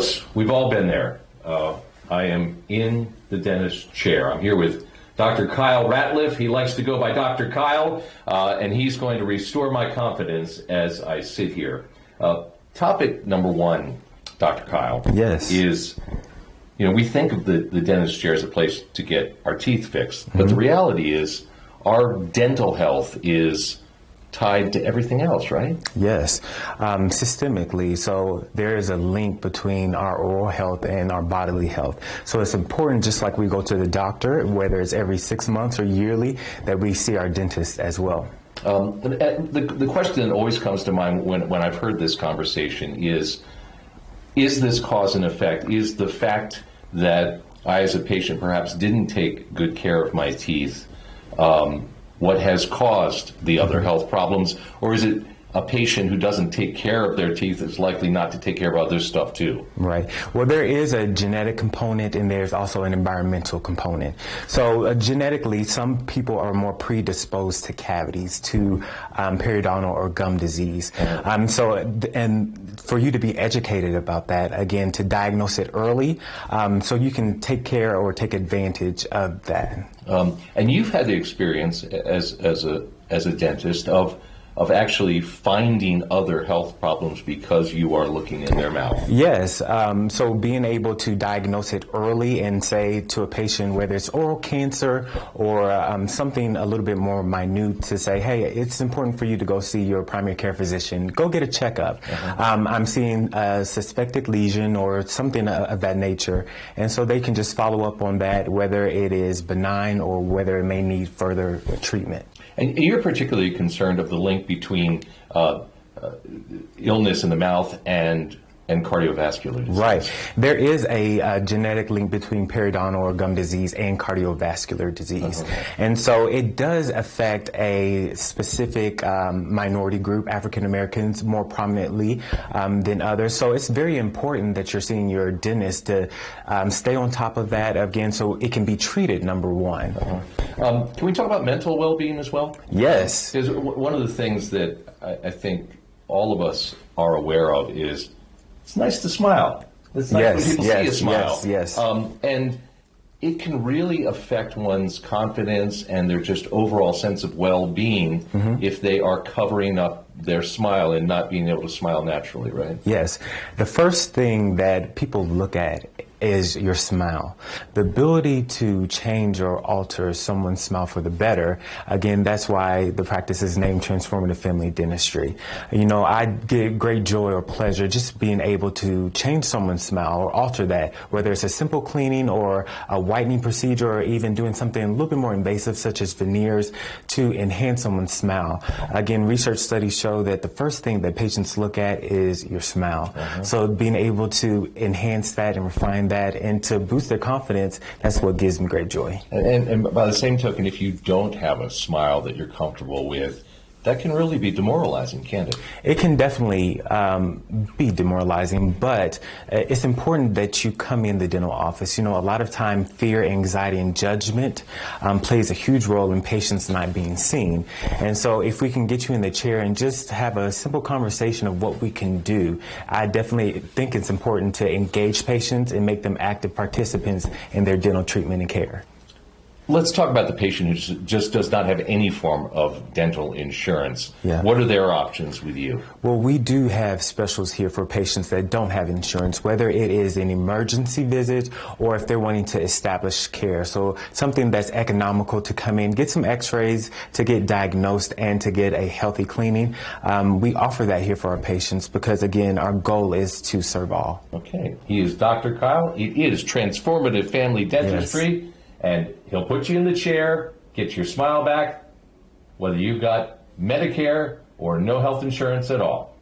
Folks, we've all been there. I am in the dentist chair. I'm here with Dr. Kyle Ratliff. He likes to go by Dr. Kyle, and he's going to restore my confidence as I sit here. Topic number one, Dr. Kyle, yes, is, we think of the dentist chair as a place to get our teeth fixed, but the reality is our dental health is tied to everything else, right? Yes, systemically. So there is a link between our oral health and our bodily health. So it's important, just like we go to the doctor, whether it's every 6 months or yearly, that we see our dentist as well. The question that always comes to mind when I've heard this conversation is this cause and effect? Is the fact that I, as a patient, perhaps didn't take good care of my teeth what has caused the other health problems, or is it a patient who doesn't take care of their teeth is likely not to take care of other stuff too? Right. Well, there is a genetic component and there's also an environmental component. So genetically, some people are more predisposed to cavities, to periodontal or gum disease. And for you to be educated about that, again, to diagnose it early, so you can take care or take advantage of that. And you've had the experience as a dentist of actually finding other health problems because you are looking in their mouth. Yes, so being able to diagnose it early and say to a patient whether it's oral cancer or something a little bit more minute, to say, hey, it's important for you to go see your primary care physician, go get a checkup. I'm seeing a suspected lesion or something of that nature, and so they can just follow up on that, whether it is benign or whether it may need further treatment. And you're particularly concerned of the link between illness in the mouth and cardiovascular disease. Right. There is a genetic link between periodontal or gum disease and cardiovascular disease. And so it does affect a specific minority group, African Americans, more prominently than others. So it's very important that you're seeing your dentist to stay on top of that, again, so it can be treated, number one. Can we talk about mental well-being as well? Yes. Because one of the things that I think all of us are aware of is it's nice to smile. It's nice when people see you smile. Yes. And it can really affect one's confidence and their just overall sense of well-being if they are covering up their smile and not being able to smile naturally, right? Yes. The first thing that people look at is your smile. The ability to change or alter someone's smile for the better, again, that's why the practice is named Transformative Family Dentistry. I get great joy or pleasure just being able to change someone's smile or alter that, whether it's a simple cleaning or a whitening procedure or even doing something a little bit more invasive such as veneers to enhance someone's smile. Again, research studies show that the first thing that patients look at is your smile. So being able to enhance that and refine that and to boost their confidence, that's what gives me great joy. And by the same token, if you don't have a smile that you're comfortable with, that can really be demoralizing, can't it? It can definitely be demoralizing, but it's important that you come in the dental office. A lot of time fear, anxiety, and judgment plays a huge role in patients not being seen. And so if we can get you in the chair and just have a simple conversation of what we can do, I definitely think it's important to engage patients and make them active participants in their dental treatment and care. Let's talk about the patient who just does not have any form of dental insurance. Yeah. What are their options with you? Well, we do have specials here for patients that don't have insurance, whether it is an emergency visit or if they're wanting to establish care. So something that's economical to come in, get some x-rays to get diagnosed and to get a healthy cleaning. We offer that here for our patients because, again, our goal is to serve all. Okay. He is Dr. Kyle. It is Transformative Family Dentistry. Yes. And he'll put you in the chair, get your smile back, whether you've got Medicare or no health insurance at all.